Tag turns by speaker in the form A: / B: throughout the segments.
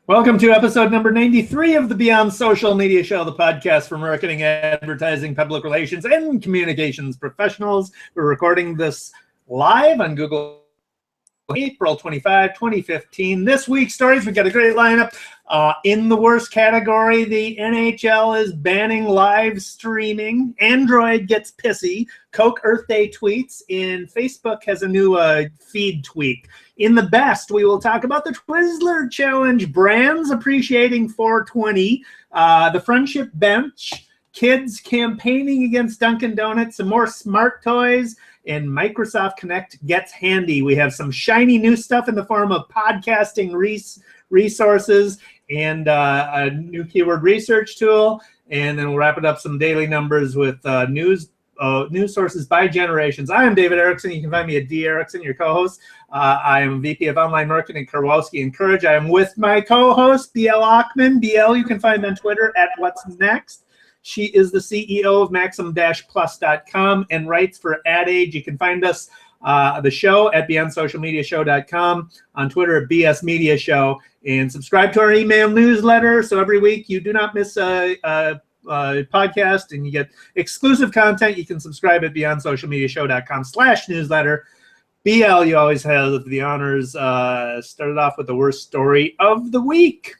A: Welcome to episode number 93 of the Beyond Social Media Show, the podcast for marketing, advertising, public relations, and communications professionals. We're recording this live on Google April 25, 2015. This week's stories, we've got a great lineup. In the worst category, the NHL is banning live streaming. Android gets pissy. Coke Earth Day tweets. And Facebook has a new feed tweak. In the best, we will talk about the Twizzler Challenge, brands appreciating 420, the Friendship Bench, kids campaigning against Dunkin Donuts, some more smart toys, and Microsoft Connect gets handy. We have some shiny new stuff in the form of podcasting resources and a new keyword research tool. And then we'll wrap it up some daily numbers with news sources by generations. I am David Erickson. You can find me at D. Erickson, your co-host. I am VP of Online Marketing at Karwowski and Courage. I am with my co-host, BL Ochman. BL, you can find me on Twitter at What's Next. She is the CEO of Maxim-Plus.com and writes for Ad Age. You can find us, the show, at BeyondSocialMediaShow.com, on Twitter at BS Media Show, and subscribe to our email newsletter so every week you do not miss a podcast and you get exclusive content. You can subscribe at BeyondSocialMediaShow.com/newsletter. BL, you always have the honors. Started off with the worst story of the week.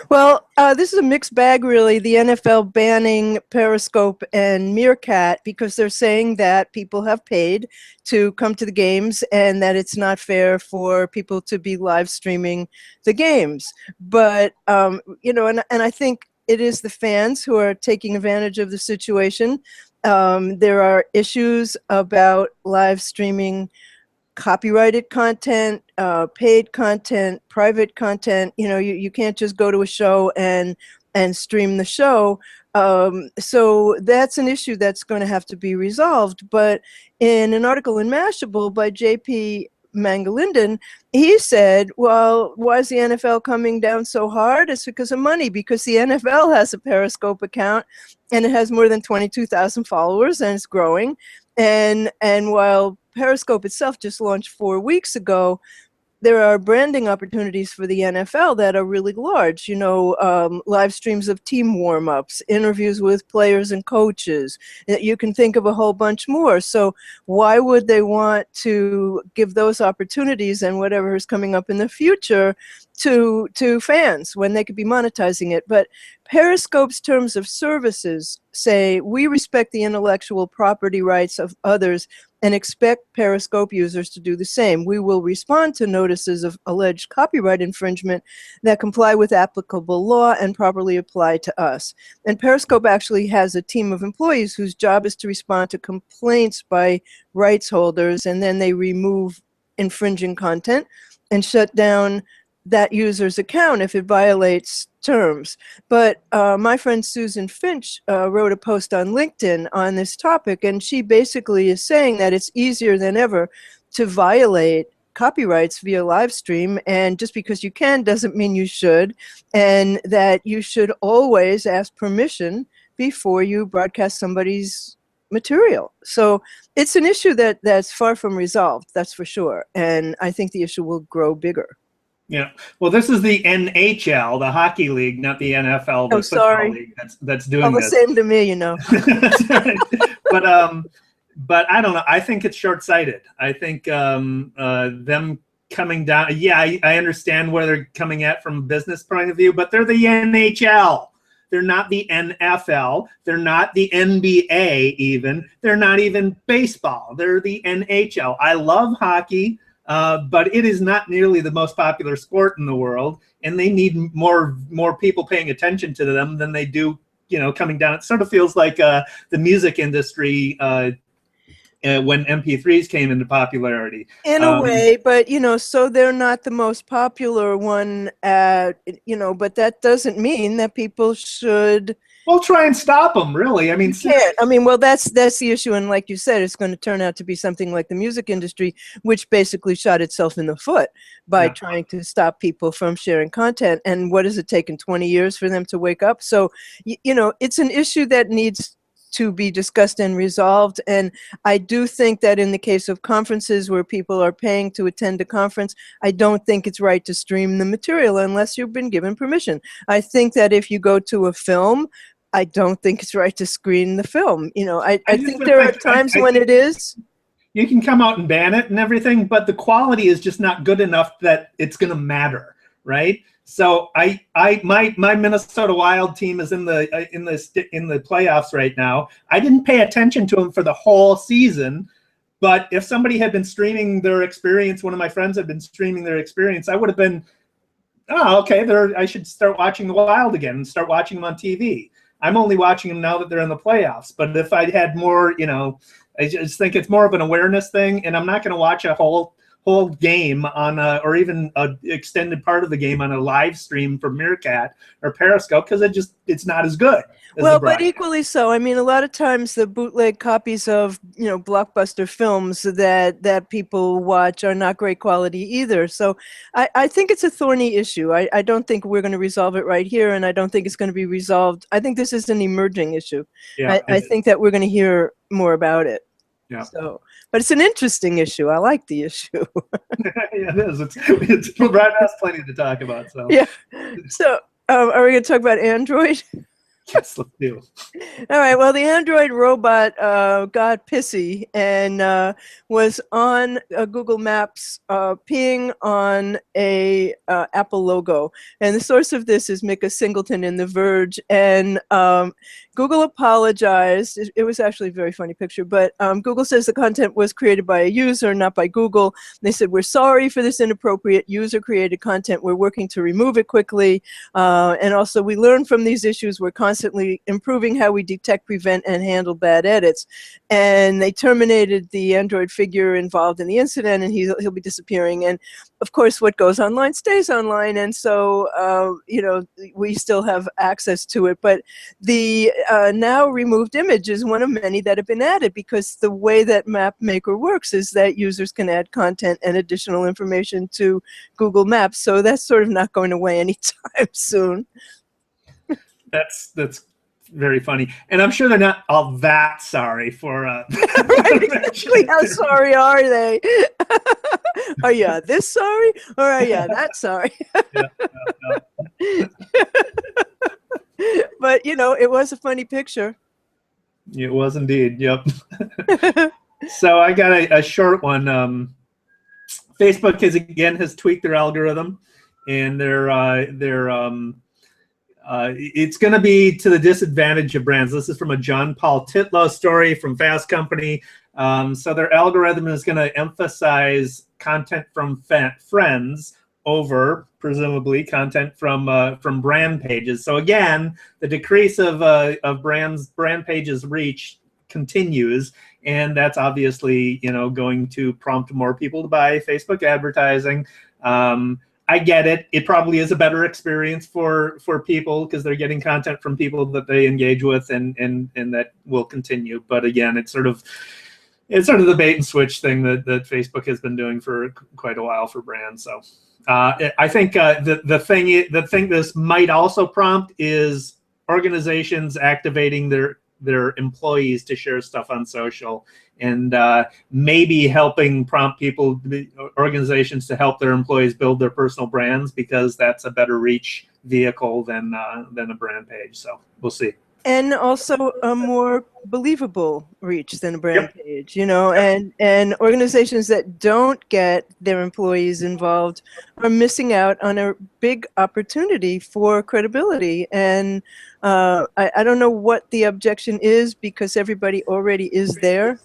B: Well, this is a mixed bag, really. The NFL banning Periscope and Meerkat because they're saying that people have paid to come to the games and that it's not fair for people to be live streaming the games. But, and I think it is the fans who are taking advantage of the situation. There are issues about live streaming copyrighted content, paid content, private content. You can't just go to a show and stream the show. So that's an issue that's going to have to be resolved. But in an article in Mashable by J.P. Mangalinden, he said, well, why is the NFL coming down so hard? It's because of money, because the NFL has a Periscope account and it has more than 22,000 followers and it's growing. And while Periscope itself just launched 4 weeks ago, there are branding opportunities for the NFL that are really large. Live streams of team warm-ups, interviews with players and coaches. You can think of a whole bunch more. So why would they want to give those opportunities and whatever is coming up in the future to fans when they could be monetizing it? But Periscope's terms of services say, we respect the intellectual property rights of others and expect Periscope users to do the same. We will respond to notices of alleged copyright infringement that comply with applicable law and properly apply to us. And Periscope actually has a team of employees whose job is to respond to complaints by rights holders, and then they remove infringing content and shut down that user's account if it violates terms. But my friend Susan Finch wrote a post on LinkedIn on this topic, and she basically is saying that it's easier than ever to violate copyrights via live stream, and just because you can doesn't mean you should, and that you should always ask permission before you broadcast somebody's material. So it's an issue that's far from resolved, that's for sure, and I think the issue will grow bigger.
A: Yeah. Well, this is the NHL, the hockey league, not the NFL, the football league that's doing this.
B: The same to me,
A: That's right. But I don't know. I think it's short-sighted. I think them coming down. Yeah, I understand where they're coming at from a business point of view, but they're the NHL. They're not the NFL. They're not the NBA even. They're not even baseball. They're the NHL. I love hockey. But it is not nearly the most popular sport in the world, and they need more people paying attention to them than they do, coming down. It sort of feels like the music industry when MP3s came into popularity.
B: In a way, but, so they're not the most popular one, but that doesn't mean that people should...
A: Well, try and stop them, really. I mean,
B: you can't. Well, that's the issue, and like you said, it's going to turn out to be something like the music industry, which basically shot itself in the foot by trying to stop people from sharing content. And what has it taken, 20 years for them to wake up? So, it's an issue that needs to be discussed and resolved. And I do think that in the case of conferences where people are paying to attend a conference, I don't think it's right to stream the material unless you've been given permission. I think that if you go to a film, I don't think it's right to screen the film. You know, I think there are times when it is.
A: You can come out and ban it and everything, but the quality is just not good enough that it's going to matter, right? So my Minnesota Wild team is in the playoffs right now. I didn't pay attention to them for the whole season, but if somebody had been streaming their experience, one of my friends had been streaming their experience, I would have been, oh, okay, I should start watching the Wild again and start watching them on TV. I'm only watching them now that they're in the playoffs. But if I had more, you know, I just think it's more of an awareness thing, and I'm not going to watch a whole game on or even an extended part of the game on a live stream from Meerkat or Periscope because it's not as good.
B: Well, but equally so. I mean, a lot of times the bootleg copies of, you know, blockbuster films that people watch are not great quality either. So I think it's a thorny issue. I don't think we're going to resolve it right here, and I don't think it's going to be resolved. I think this is an emerging issue. Yeah, I think that we're going to hear more about it. Yeah. So, but it's an interesting issue. I like the issue.
A: Yeah, it is. It's Brad has plenty to talk about. So
B: yeah. So are we going to talk about Android?
A: Yes, let's do.
B: All right. Well, the Android robot got pissy and was on Google Maps peeing on a Apple logo. And the source of this is Mika Singleton in The Verge. And Google apologized. It was actually a very funny picture, but Google says the content was created by a user, not by Google. They said, we're sorry for this inappropriate user-created content. We're working to remove it quickly. And also, we learn from these issues. We're constantly improving how we detect, prevent, and handle bad edits. And they terminated the Android figure involved in the incident, and he'll be disappearing. And of course, what goes online stays online. And so, you know, we still have access to it. But the now removed image is one of many that have been added, because the way that Map Maker works is that users can add content and additional information to Google Maps. So that's sort of not going away anytime soon.
A: That's very funny, and I'm sure they're not all that sorry for.
B: Right, exactly. How sorry are they? Are you this sorry, or are you that sorry? Yeah. But you know, it was a funny picture.
A: It was indeed. Yep. So I got a short one. Facebook has tweaked their algorithm, and it's going to be to the disadvantage of brands. This is from a John Paul Titlow story from Fast Company. So their algorithm is going to emphasize content from friends over, presumably, content from brand pages. So again, the decrease of brand pages reach continues, and that's obviously, you know, going to prompt more people to buy Facebook advertising. I get it. It probably is a better experience for people because they're getting content from people that they engage with, and that will continue. But again, it's sort of the bait and switch thing that Facebook has been doing for quite a while for brands. So I think the thing this might also prompt is organizations activating their employees to share stuff on social, and maybe helping prompt organizations to help their employees build their personal brands, because that's a better reach vehicle than a brand page. So we'll see.
B: And also a more believable reach than a brand page, you know, and organizations that don't get their employees involved are missing out on a big opportunity for credibility. And I don't know what the objection is, because everybody already is there.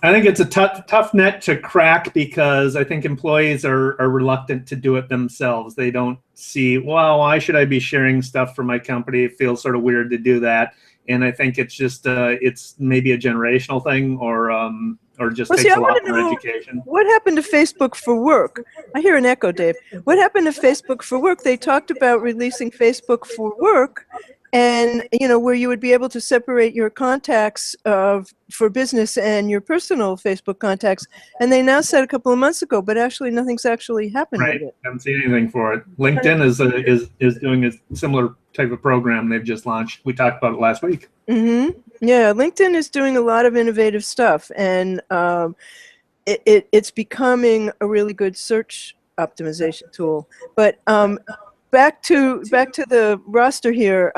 A: I think it's a tough net to crack, because I think employees are reluctant to do it themselves. They don't see, well, why should I be sharing stuff for my company? It feels sort of weird to do that. And I think it's just it's maybe a generational thing, or just takes a lot more education.
B: What happened to Facebook for Work? I hear an echo, Dave. What happened to Facebook for Work? They talked about releasing Facebook for Work, and where you would be able to separate your contacts for business and your personal Facebook contacts. And they announced that a couple of months ago, but actually nothing's actually happened with it.
A: I haven't seen anything for it. LinkedIn is doing a similar type of program they've just launched. We talked about it last week.
B: Yeah, LinkedIn is doing a lot of innovative stuff, and it's becoming a really good search optimization tool. But back to the roster here.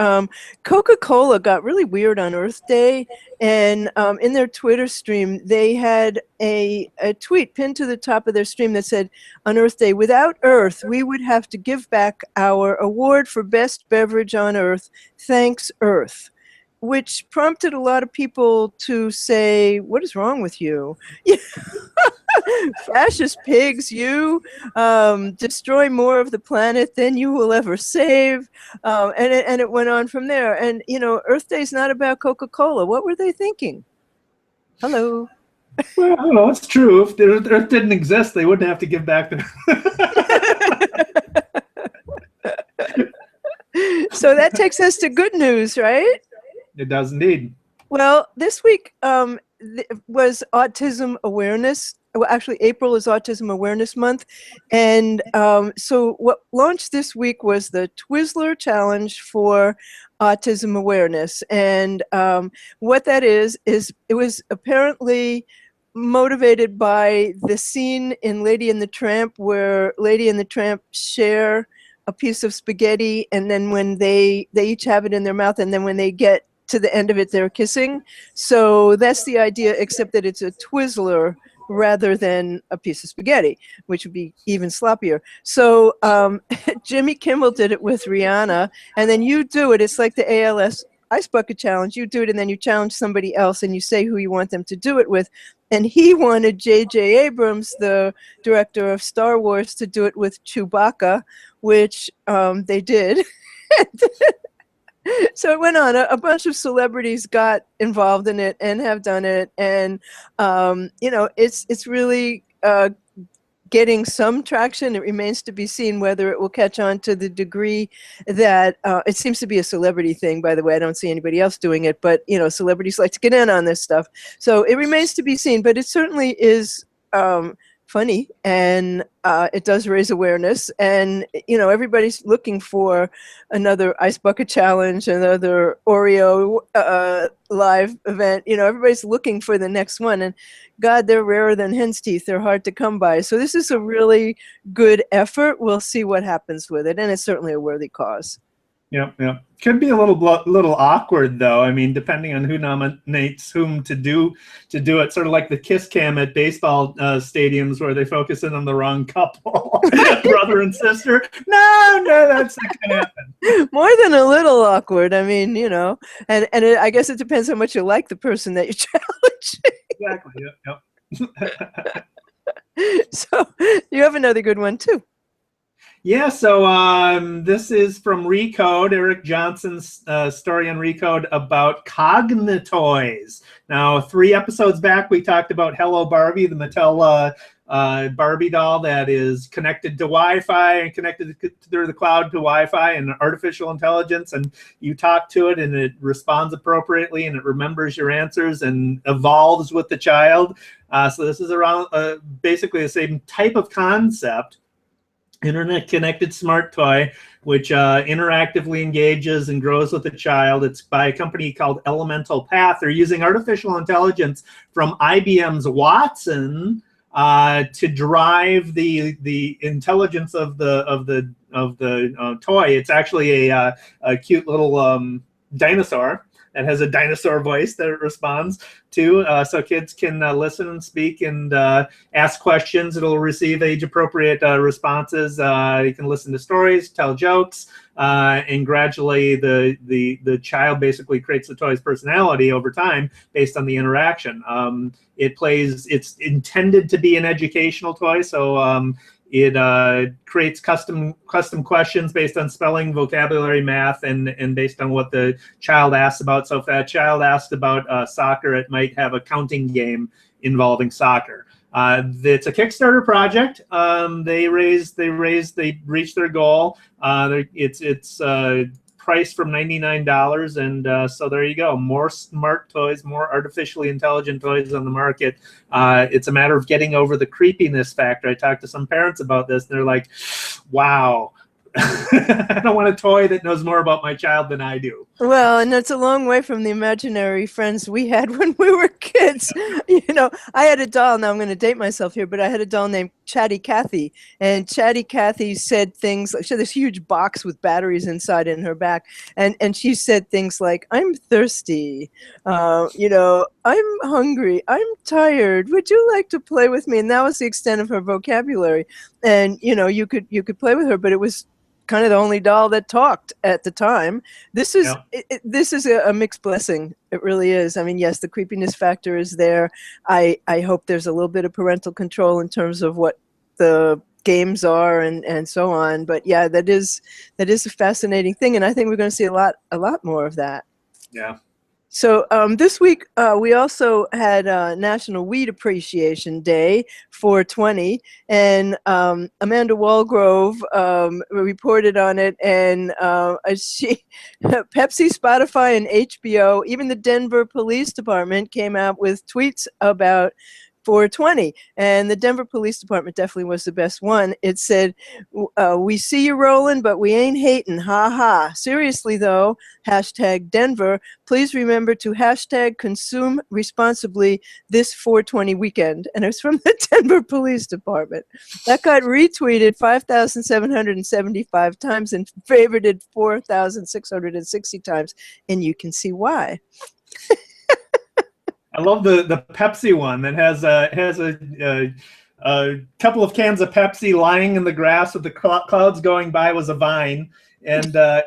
B: Coca-Cola got really weird on Earth Day, and in their Twitter stream, they had a tweet pinned to the top of their stream that said, on Earth Day, without Earth, we would have to give back our award for best beverage on Earth. Thanks, Earth. Which prompted a lot of people to say, what is wrong with you? Fascist pigs, you destroy more of the planet than you will ever save. And it went on from there. And, Earth Day is not about Coca-Cola. What were they thinking? Hello.
A: Well, I don't know. It's true. If the Earth didn't exist, they wouldn't have to give back the...
B: So that takes us to good news, right?
A: It does indeed.
B: Well, this week was Autism Awareness. Well, actually, April is Autism Awareness Month. And so what launched this week was the Twizzler Challenge for Autism Awareness. And what that is it was apparently motivated by the scene in Lady and the Tramp, where Lady and the Tramp share a piece of spaghetti, and then when they each have it in their mouth, and then when they get to the end of it, they're kissing. So that's the idea, except that it's a Twizzler rather than a piece of spaghetti, which would be even sloppier. So Jimmy Kimmel did it with Rihanna, and then you do it. It's like the ALS Ice Bucket Challenge. You do it, and then you challenge somebody else, and you say who you want them to do it with. And he wanted J.J. Abrams, the director of Star Wars, to do it with Chewbacca, which they did. So it went on. A bunch of celebrities got involved in it and have done it, and it's really getting some traction. It remains to be seen whether it will catch on to the degree that it seems to be a celebrity thing. By the way, I don't see anybody else doing it, but celebrities like to get in on this stuff. So it remains to be seen, but it certainly is funny, and it does raise awareness, and everybody's looking for another Ice Bucket Challenge, another Oreo live event. Everybody's looking for the next one, and God, they're rarer than hen's teeth. They're hard to come by. So this is a really good effort. We'll see what happens with it, and it's certainly a worthy cause.
A: Yeah. Could be a little awkward, though. I mean, depending on who nominates whom to do it, sort of like the kiss cam at baseball stadiums, where they focus in on the wrong couple, brother and sister. No, that's not gonna happen.
B: More than a little awkward. I mean, and I guess it depends how much you like the person that you're challenging.
A: Exactly. Yep.
B: So you have another good one too.
A: Yeah, so this is from Recode, Eric Johnson's story on Recode about Cognitoys. Now, 3 episodes back, we talked about Hello Barbie, the Mattel Barbie doll that is connected to Wi-Fi and connected through the cloud to Wi-Fi and artificial intelligence, and you talk to it and it responds appropriately and it remembers your answers and evolves with the child. So this is around basically the same type of concept. Internet-connected smart toy, which interactively engages and grows with the child. It's by a company called Elemental Path. They're using artificial intelligence from IBM's Watson to drive the intelligence of the toy. It's actually a cute little dinosaur that has a dinosaur voice that it responds to, so kids can listen and speak and ask questions. It'll receive age-appropriate responses. You can listen to stories, tell jokes, and gradually the child basically creates the toy's personality over time based on the interaction. It's intended to be an educational toy, so it creates custom questions based on spelling, vocabulary, math, and based on what the child asks about. So if that child asked about soccer, it might have a counting game involving soccer. It's a Kickstarter project. They reached their goal. It's price from $99, and so there you go. More smart toys, more artificially intelligent toys on the market. It's a matter of getting over the creepiness factor. I talked to some parents about this, and they're like, wow. I don't want a toy that knows more about my child than I do.
B: Well, and it's a long way from the imaginary friends we had when we were kids. You know, I had a doll, now I'm going to date myself here, but I had a doll named Chatty Cathy. And Chatty Cathy said things like, she had this huge box with batteries inside in her back. And she said things like, I'm thirsty, you know, I'm hungry, I'm tired, would you like to play with me? And that was the extent of her vocabulary. And, you know, you could play with her, but it was kind of the only doll that talked at the time. This is this is a mixed blessing. It really is. I mean, yes, the creepiness factor is there. I hope there's a little bit of parental control in terms of what the games are and so on. But yeah, that is a fascinating thing, and I think we're going to see a lot more of that.
A: Yeah.
B: So this week we also had National Weed Appreciation Day, 420, and Amanda Walgrove reported on it, and Pepsi, Spotify, and HBO, even the Denver Police Department came out with tweets about 420, and the Denver Police Department definitely was the best one. It said, we see you rolling, but we ain't hating, ha ha. Seriously though, hashtag Denver, please remember to hashtag consume responsibly this 420 weekend. And it's from the Denver Police Department. That got retweeted 5,775 times and favorited 4,660 times, and you can see why.
A: I love the Pepsi one that has a couple of cans of Pepsi lying in the grass with the clouds going by was a vine, and the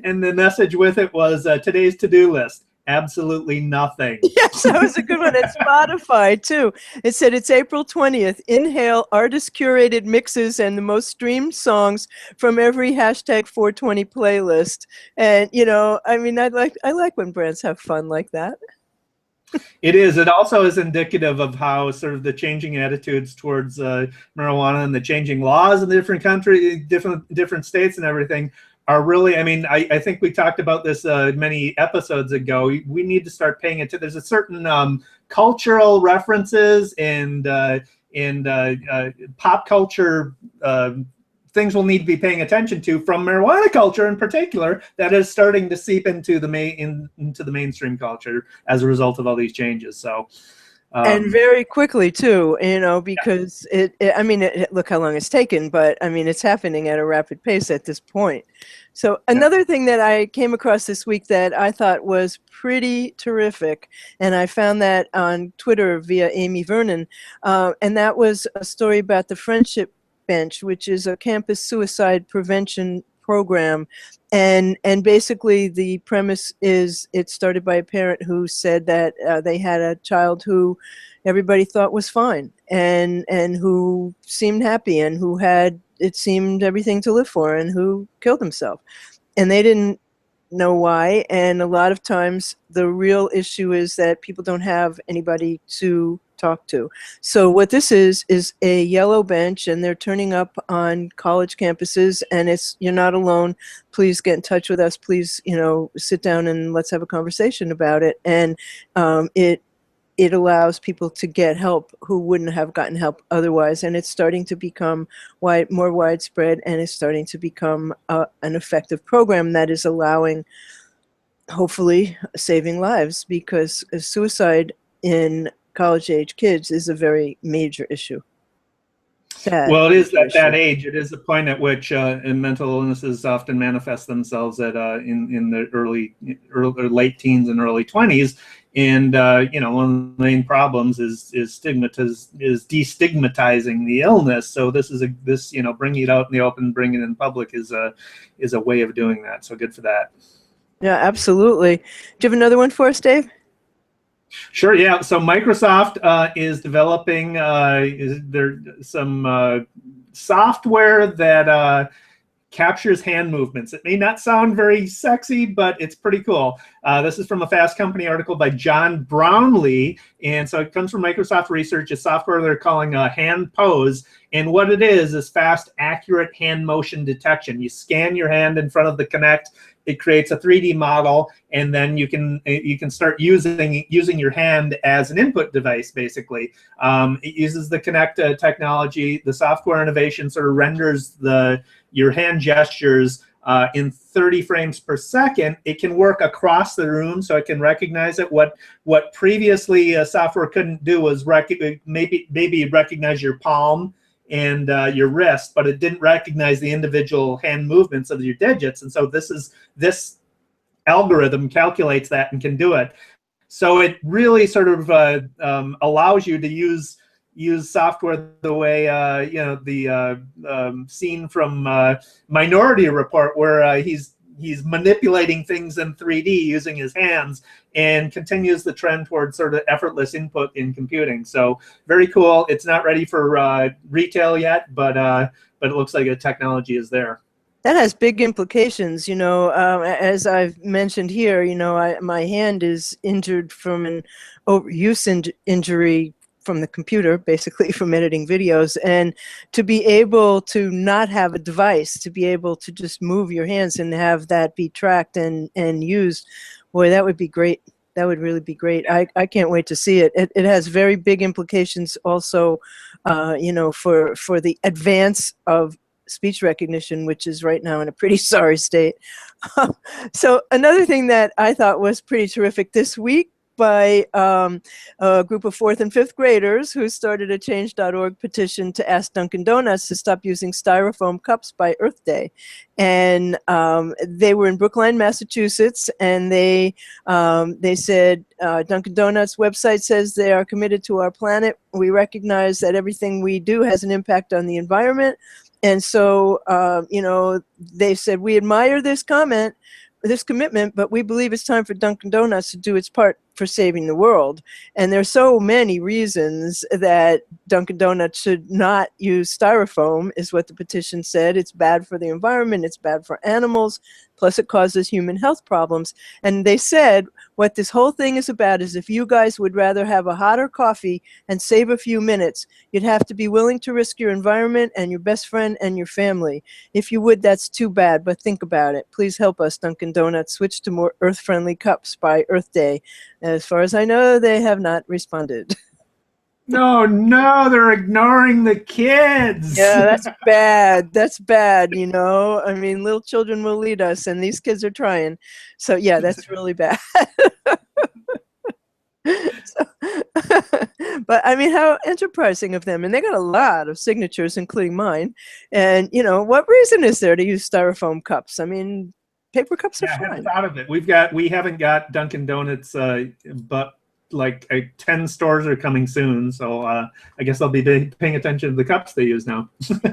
A: and the message with it was today's to-do list. Absolutely nothing.
B: Yes, that was a good one. At Spotify, too. It said, it's April 20th. Inhale artist-curated mixes and the most streamed songs from every hashtag 420 playlist. And, you know, I mean, I like when brands have fun like that.
A: It is. It also is indicative of how sort of the changing attitudes towards marijuana and the changing laws in the different countries, different states and everything are really, I mean, I think we talked about this many episodes ago. We need to start paying attention. There's a certain cultural references and pop culture things we'll need to be paying attention to from marijuana culture in particular that is starting to seep into the mainstream culture as a result of all these changes. So.
B: And very quickly too, you know, because I mean, look how long it's taken, but I mean, it's happening at a rapid pace at this point. So another thing that I came across this week that I thought was pretty terrific, and I found that on Twitter via Amy Vernon, and that was a story about the Friendship Bench, which is a campus suicide prevention program. And basically the premise is it started by a parent who said that they had a child who everybody thought was fine and who seemed happy and who had, it seemed, everything to live for, and who killed himself. And they didn't know why. And a lot of times the real issue is that people don't have anybody to talk to. So what this is a yellow bench, and they're turning up on college campuses, and it's, you're not alone, please get in touch with us, please, you know, sit down and let's have a conversation about it. And it allows people to get help who wouldn't have gotten help otherwise, and it's starting to become more widespread, and it's starting to become an effective program that is allowing, hopefully, saving lives, because suicide in college-age kids is a very major issue.
A: Well, it is at that age. It is the point at which mental illnesses often manifest themselves at in the early late teens and early 20s. And you know, one of the main problems is destigmatizing the illness. So this is you know, bringing it out in the open, bringing it in public is a way of doing that. So good for that.
B: Yeah, absolutely. Do you have another one for us, Dave?
A: Sure. Yeah. So Microsoft is developing some software that captures hand movements. It may not sound very sexy, but it's pretty cool. This is from a Fast Company article by John Brownlee, and so it comes from Microsoft Research, a software they're calling Hand Pose, And what it is fast, accurate hand motion detection. You scan your hand in front of the Kinect, it creates a 3D model, and then you can start using your hand as an input device, basically. It uses the Kinect technology. The software innovation sort of renders your hand gestures in 30 frames per second. It can work across the room, so it can recognize it. What previously software couldn't do was maybe recognize your palm and your wrist, but it didn't recognize the individual hand movements of your digits. And so this algorithm calculates that and can do it. So it really sort of allows you to use software the way the scene from Minority Report, where he's manipulating things in 3D using his hands, and continues the trend towards sort of effortless input in computing. So very cool. It's not ready for retail yet, but it looks like the technology is there.
B: That has big implications, you know. As I've mentioned here, you know, my hand is injured from an overuse injury from the computer, basically from editing videos, and to be able to not have a device, to be able to just move your hands and have that be tracked and used, boy, that would be great. That would really be great. I can't wait to see it. It has very big implications also, you know, for the advance of speech recognition, which is right now in a pretty sorry state. So another thing that I thought was pretty terrific this week, by a group of 4th and 5th graders who started a change.org petition to ask Dunkin Donuts to stop using styrofoam cups by Earth Day. And they were in Brookline, Massachusetts, and they said, Dunkin Donuts website says they are committed to our planet. We recognize that everything we do has an impact on the environment. And so, you know, they said, we admire this commitment, but we believe it's time for Dunkin Donuts to do its part for saving the world. And there's so many reasons that Dunkin Donuts should not use styrofoam, is what the petition said. It's bad for the environment, it's bad for animals, plus it causes human health problems. And they said what this whole thing is about is if you guys would rather have a hotter coffee and save a few minutes, you'd have to be willing to risk your environment and your best friend and your family. If you would, that's too bad, but think about it. Please help us, Dunkin Donuts, switch to more earth-friendly cups by Earth Day. As far as I know, they have not responded.
A: No, they're ignoring the kids.
B: Yeah, that's bad. That's bad, you know. I mean, little children will lead us, and these kids are trying. So, yeah, that's really bad. But, I mean, how enterprising of them. And they got a lot of signatures, including mine. And, you know, what reason is there to use styrofoam cups? I mean, paper cups are fine.
A: Out of it. We haven't got Dunkin Donuts, but like 10 stores are coming soon, so I guess I'll be paying attention to the cups they use now.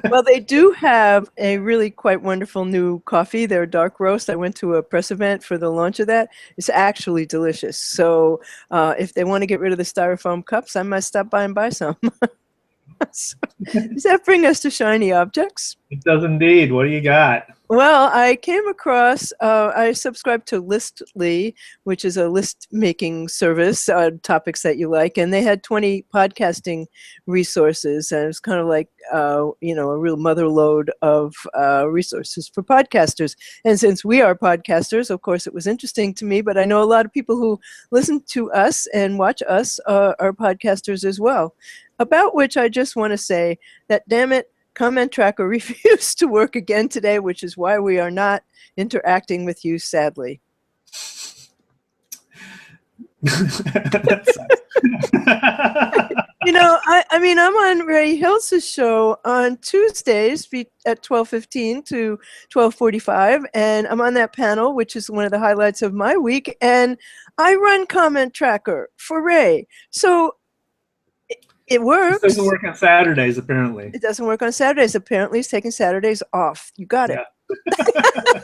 B: Well, they do have a really quite wonderful new coffee, their dark roast. I went to a press event for the launch of that. It's actually delicious. So if they want to get rid of the styrofoam cups, I might stop by and buy some. So, does that bring us to shiny objects?
A: It does indeed. What do you got?
B: Well, I came across, I subscribe to Listly, which is a list-making service, topics that you like, and they had 20 podcasting resources, and it was kind of like, you know, a real mother lode of resources for podcasters. And since we are podcasters, of course, it was interesting to me, but I know a lot of people who listen to us and watch us are podcasters as well, about which I just want to say that, damn it, Comment Tracker refused to work again today, which is why we are not interacting with you, sadly. You know, I mean, I'm on Ray Hills' show on Tuesdays at 12:15 to 12:45, and I'm on that panel, which is one of the highlights of my week, and I run Comment Tracker for Ray. So it works.
A: It doesn't work on Saturdays, apparently.
B: It doesn't work on Saturdays. Apparently, he's taking Saturdays off. You got it. Yeah.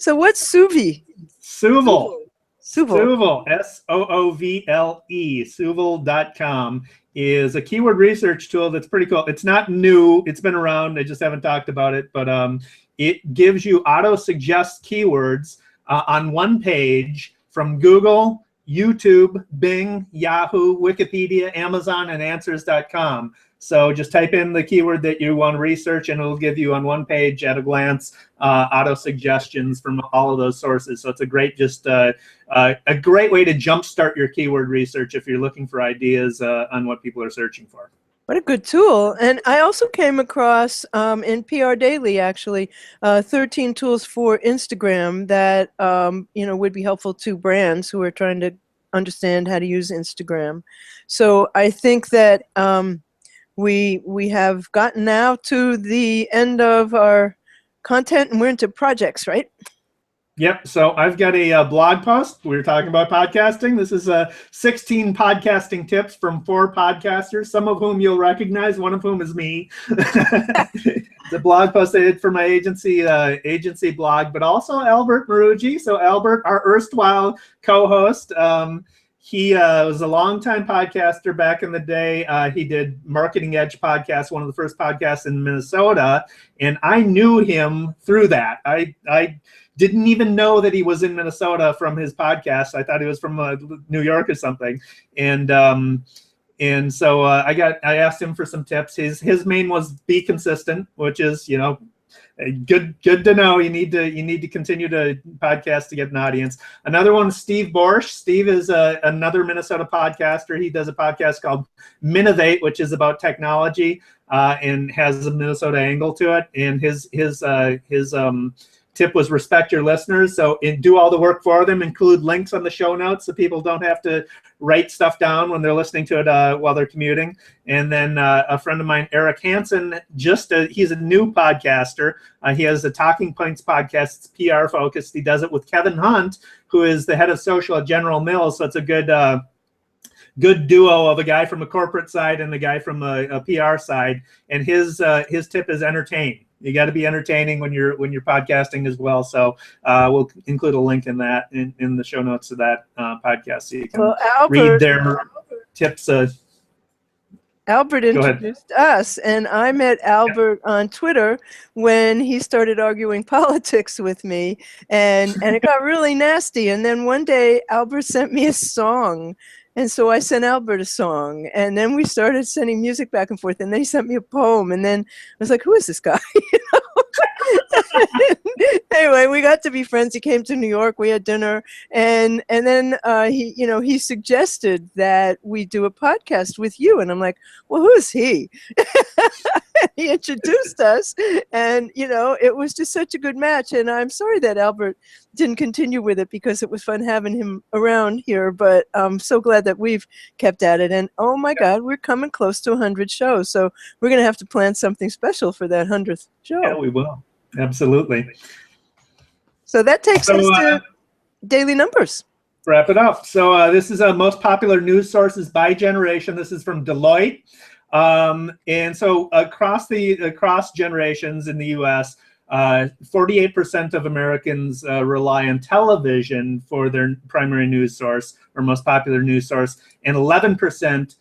B: So what's Soovle?
A: Soovle.
B: Soovle.
A: Soovle. Soovle.com is a keyword research tool that's pretty cool. It's not new. It's been around. I just haven't talked about it. But it gives you auto-suggest keywords on one page from Google, YouTube, Bing, Yahoo, Wikipedia, Amazon, and Answers.com. So just type in the keyword that you want to research, and it'll give you on one page at a glance auto suggestions from all of those sources. So it's a great a great way to jumpstart your keyword research if you're looking for ideas on what people are searching for.
B: What a good tool. And I also came across in PR Daily, actually, 13 tools for Instagram that would be helpful to brands who are trying to understand how to use Instagram. So I think that we have gotten now to the end of our content, and we're into projects, right?
A: Yep. So I've got a blog post. We were talking about podcasting. This is 16 podcasting tips from 4 podcasters, some of whom you'll recognize, one of whom is me. It's a blog post I did for my agency blog, but also Albert Marugi. So Albert, our erstwhile co-host, he was a longtime podcaster back in the day. He did Marketing Edge podcast, one of the first podcasts in Minnesota, and I knew him through that. I didn't even know that he was in Minnesota from his podcast. I thought he was from New York or something. And so I asked him for some tips. His main was be consistent, which is, good to know. You need to continue to podcast to get an audience. Another one, Steve Borsch. Steve is another Minnesota podcaster. He does a podcast called Minovate, which is about technology and has a Minnesota angle to it. And his tip was respect your listeners. So do all the work for them, include links on the show notes so people don't have to write stuff down when they're listening to it while they're commuting. And then a friend of mine, Eric Hansen, he's a new podcaster. He has a Talking Points podcast. It's PR focused. He does it with Kevin Hunt, who is the head of social at General Mills. So it's a good duo of a guy from a corporate side and a guy from a PR side. And his tip is entertain. You got to be entertaining when you're podcasting as well. So we'll include a link in the show notes of that podcast, so you can read their tips.
B: Albert introduced us, and I met Albert on Twitter when he started arguing politics with me, and it got really nasty. And then one day, Albert sent me a song. And so I sent Albert a song, and then we started sending music back and forth, and then he sent me a poem, and then I was like, who is this guy? Anyway, we got to be friends. He came to New York, we had dinner, and then he suggested that we do a podcast with you, and I'm like, well, who is he? He introduced us, and it was just such a good match, and I'm sorry that Albert didn't continue with it because it was fun having him around here, but I'm so glad that we've kept at it. And oh my God, we're coming close to 100 shows, so we're going to have to plan something special for that 100th show.
A: Yeah, we will. Absolutely.
B: So that takes us to daily numbers.
A: Wrap it up. So this is most popular news sources by generation. This is from Deloitte. And so across generations in the U.S., 48% of Americans rely on television for their primary news source or most popular news source, and 11%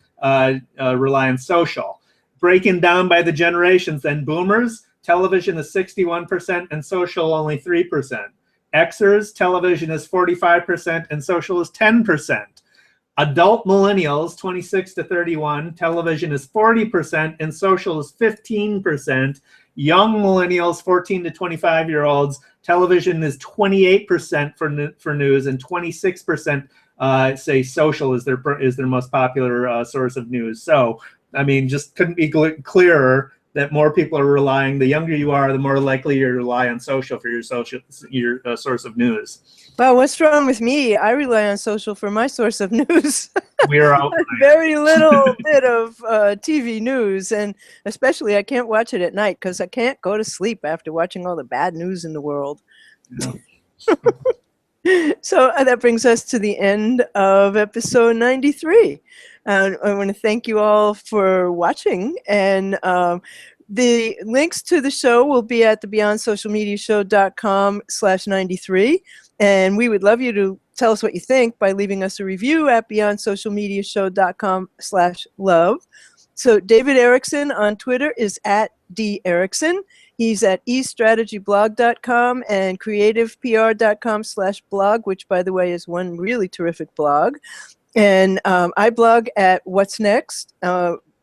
A: rely on social. Breaking down by the generations, then boomers, television is 61% and social only 3%. Xers, television is 45% and social is 10%. Adult millennials, 26 to 31, television is 40% and social is 15%. Young millennials, 14 to 25-year-olds, television is 28% for news, and 26% say social is their most popular source of news. So, I mean, just couldn't be clearer that more people are relying. The younger you are, the more likely you rely on social for your source of news.
B: Well, what's wrong with me? I rely on social for my source of news.
A: We're out.
B: Very little bit of TV news, and especially I can't watch it at night because I can't go to sleep after watching all the bad news in the world.
A: Yeah.
B: So that brings us to the end of episode 93. I want to thank you all for watching, and the links to the show will be at the BeyondSocialMediaShow.com/93. And we would love you to tell us what you think by leaving us a review at BeyondSocialMediaShow.com/love. So David Erickson on Twitter is at D Erickson. He's at eStrategyBlog.com and CreativePR.com/blog, which, by the way, is one really terrific blog. And I blog at What's Next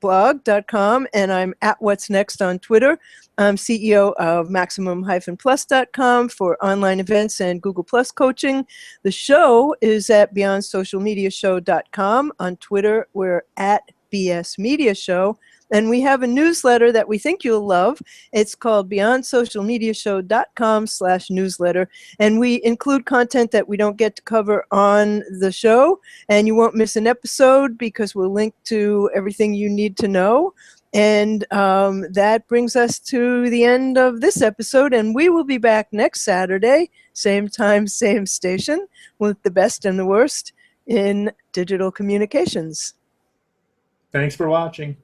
B: blog.com, and I'm at What's Next on Twitter. I'm CEO of maximum-plus.com for online events and Google Plus coaching. The show is at beyondsocialmediashow.com. On Twitter, we're at BS Media Show. And we have a newsletter that we think you'll love. It's called beyondsocialmediashow.com/newsletter. And we include content that we don't get to cover on the show. And you won't miss an episode because we'll link to everything you need to know. And that brings us to the end of this episode. And we will be back next Saturday, same time, same station, with the best and the worst in digital communications.
A: Thanks for watching.